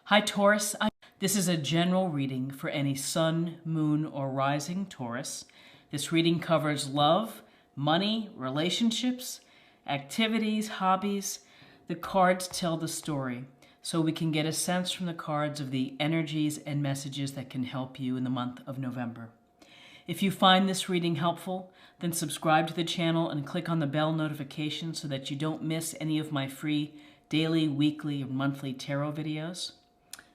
Hi Taurus, this is a general reading for any sun, moon, or rising Taurus. This reading covers love, money, relationships, activities, hobbies. The cards tell the story, so we can get a sense from the cards of the energies and messages that can help you in the month of November. If you find this reading helpful, then subscribe to the channel and click on the bell notification so that you don't miss any of my free daily, weekly, or monthly tarot videos.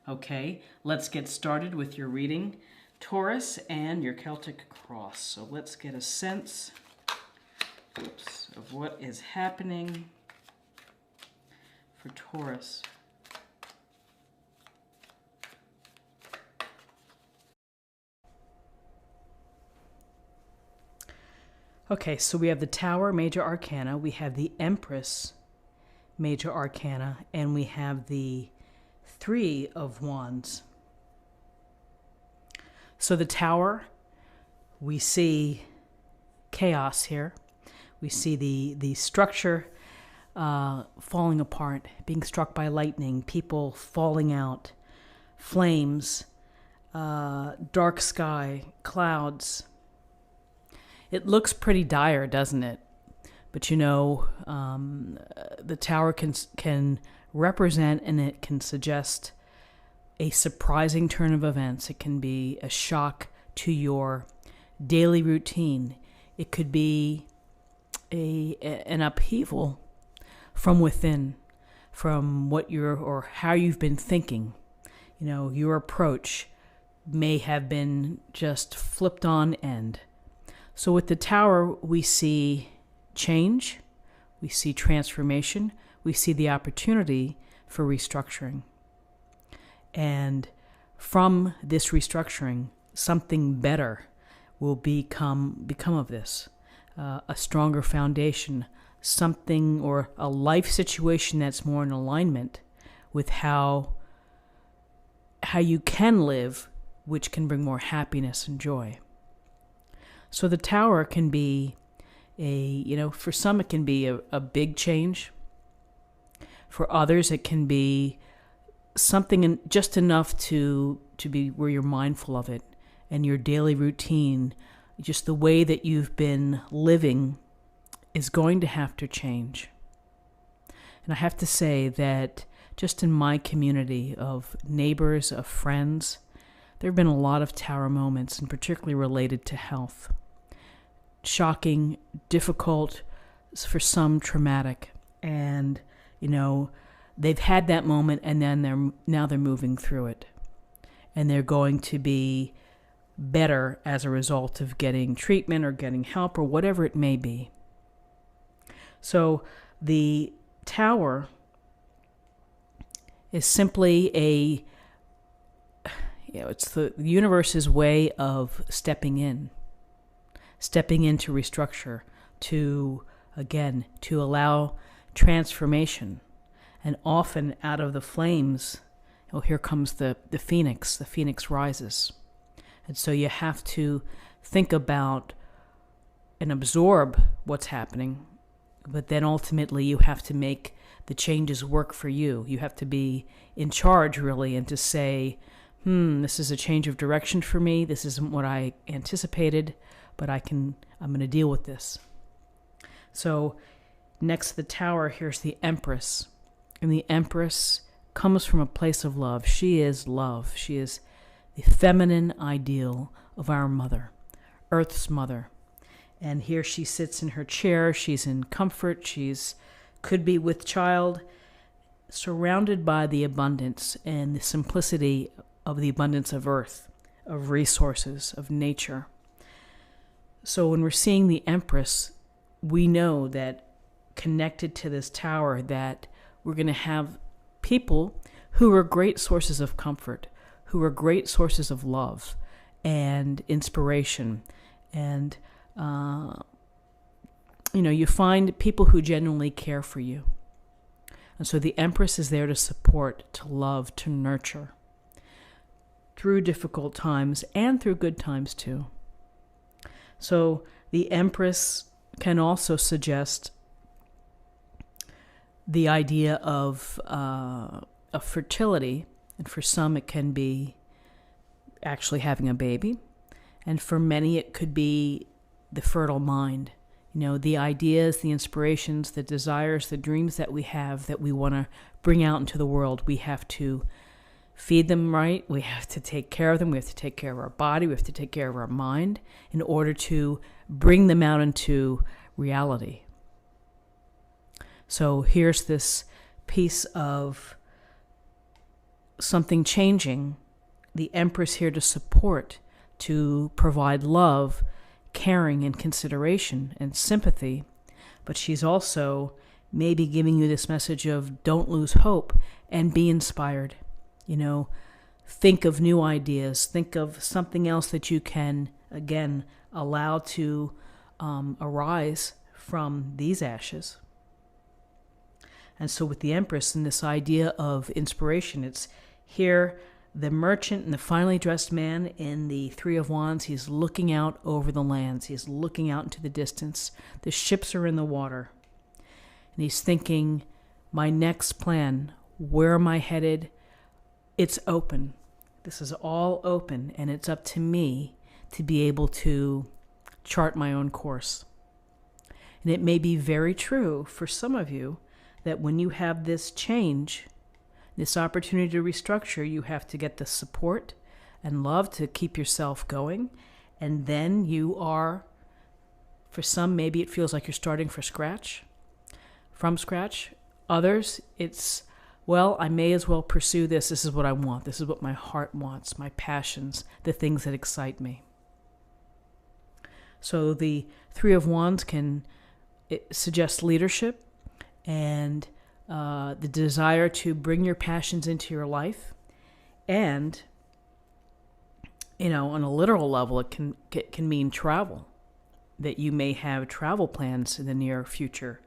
Okay, let's get started with your reading, Taurus, and your Celtic cross. So let's get a sense of what is happening for Taurus. Okay, so we have the Tower, Major Arcana, we have the Empress, Major Arcana, and we have the Three of Wands. So the Tower, we see chaos here. We see the structure falling apart, being struck by lightning, people falling out, flames, dark sky, clouds. It looks pretty dire, doesn't it? But you know, the Tower can represent, and it can suggest a surprising turn of events. It can be a shock to your daily routine. It could be an upheaval from within, from what you're or how you've been thinking. You know, your approach may have been just flipped on end. So with the Tower, we see change, we see transformation, we see the opportunity for restructuring. And from this restructuring, something better will become of this. A stronger foundation, something or a life situation that's more in alignment with how you can live, which can bring more happiness and joy. So the Tower can be for some it can be a big change. For others, it can be something just enough to be where you're mindful of it, and your daily routine, just the way that you've been living, is going to have to change. And I have to say that just in my community of neighbors, of friends, there have been a lot of Tower moments, and particularly related to health. Shocking, difficult, for some traumatic, and they've had that moment, and then they're moving through it, and they're going to be better as a result of getting treatment or getting help or whatever it may be. So the Tower is simply it's the universe's way of stepping into restructure, to allow transformation. And often out of the flames, here comes the phoenix. The phoenix rises. And so you have to think about and absorb what's happening, but then ultimately you have to make the changes work for you. You have to be in charge, really, and to say, this is a change of direction for me. This isn't what I anticipated, but I'm going to deal with this. So next to the Tower, here's the Empress. And the Empress comes from a place of love. She is love. She is the feminine ideal of our mother, Earth's mother. And here she sits in her chair. She's in comfort. Could be with child, surrounded by the abundance and the simplicity of the abundance of Earth, of resources, of nature. So when we're seeing the Empress, we know that connected to this Tower, that we're going to have people who are great sources of comfort, who are great sources of love and inspiration. And, you find people who genuinely care for you. And so the Empress is there to support, to love, to nurture through difficult times and through good times too. So the Empress can also suggest the idea of fertility And for some, it can be actually having a baby. And for many, it could be the fertile mind. You know, the ideas, the inspirations, the desires, the dreams that we have that we want to bring out into the world. We have to feed them right. We have to take care of them. We have to take care of our body. We have to take care of our mind in order to bring them out into reality. So here's this piece of something changing. The Empress here to support, to provide love, caring, and consideration and sympathy. But she's also maybe giving you this message of don't lose hope and be inspired. You know, think of new ideas. Think of something else that you can, again, allow to arise from these ashes. And so with the Empress and this idea of inspiration, it's here, the merchant and the finely dressed man in the Three of Wands. He's looking out over the lands. He's looking out into the distance. The ships are in the water. And he's thinking, my next plan, where am I headed? It's open. This is all open, and it's up to me to be able to chart my own course. And it may be very true for some of you that when you have this change, this opportunity to restructure, you have to get the support and love to keep yourself going. And then you are, for some, maybe it feels like you're starting from scratch. Others, it's, well, I may as well pursue this. This is what I want. This is what my heart wants, my passions, the things that excite me. So the Three of Wands can suggest leadership and the desire to bring your passions into your life. And, you know, on a literal level, it can mean travel, that you may have travel plans in the near future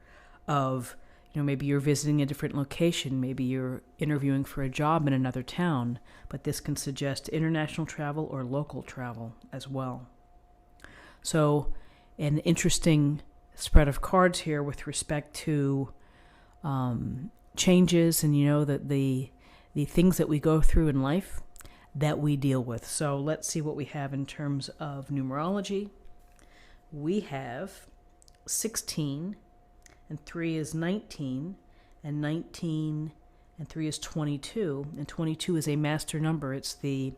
of, you know, maybe you're visiting a different location, maybe you're interviewing for a job in another town, but this can suggest international travel or local travel as well. So an interesting spread of cards here with respect to changes and, you know, that the things that we go through in life that we deal with. So let's see what we have in terms of numerology. We have 16, and 3 is 19, and 19 and 3 is 22, and 22 is a master number. It's the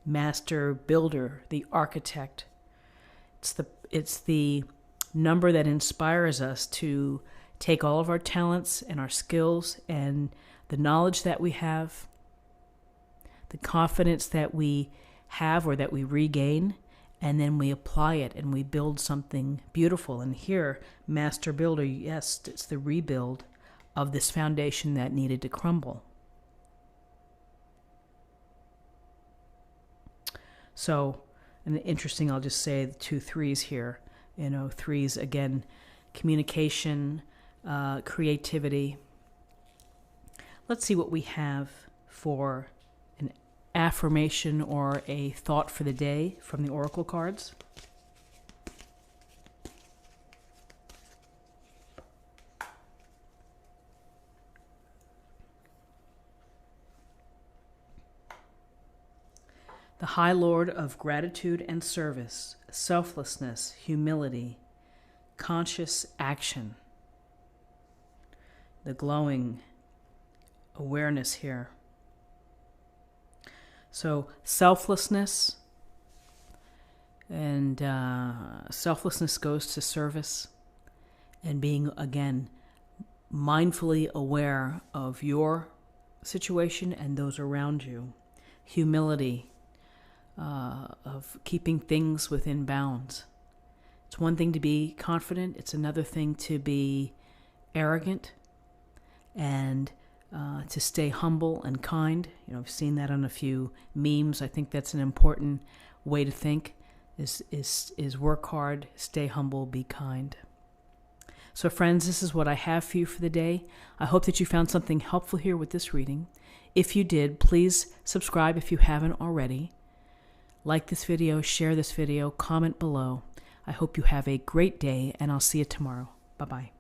master builder, the architect. It's the number that inspires us to take all of our talents and our skills and the knowledge that we have, the confidence that we have or that we regain, and then we apply it and we build something beautiful. And here, master builder, yes, it's the rebuild of this foundation that needed to crumble. So, and interesting, I'll just say the 2 3s here. You know, 3s, again, communication, creativity. Let's see what we have for an affirmation or a thought for the day from the oracle cards. The High Lord of gratitude and service, selflessness, humility, conscious action. The glowing awareness here. So selflessness, and selflessness goes to service and being, again, mindfully aware of your situation and those around you. Humility, of keeping things within bounds. It's one thing to be confident. It's another thing to be arrogant and to stay humble and kind. You know, I've seen that on a few memes. I think that's an important way to think is work hard, stay humble, be kind. So friends, this is what I have for you for the day. I hope that you found something helpful here with this reading. If you did, please subscribe if you haven't already. Like this video, share this video, comment below. I hope you have a great day, and I'll see you tomorrow. Bye-bye.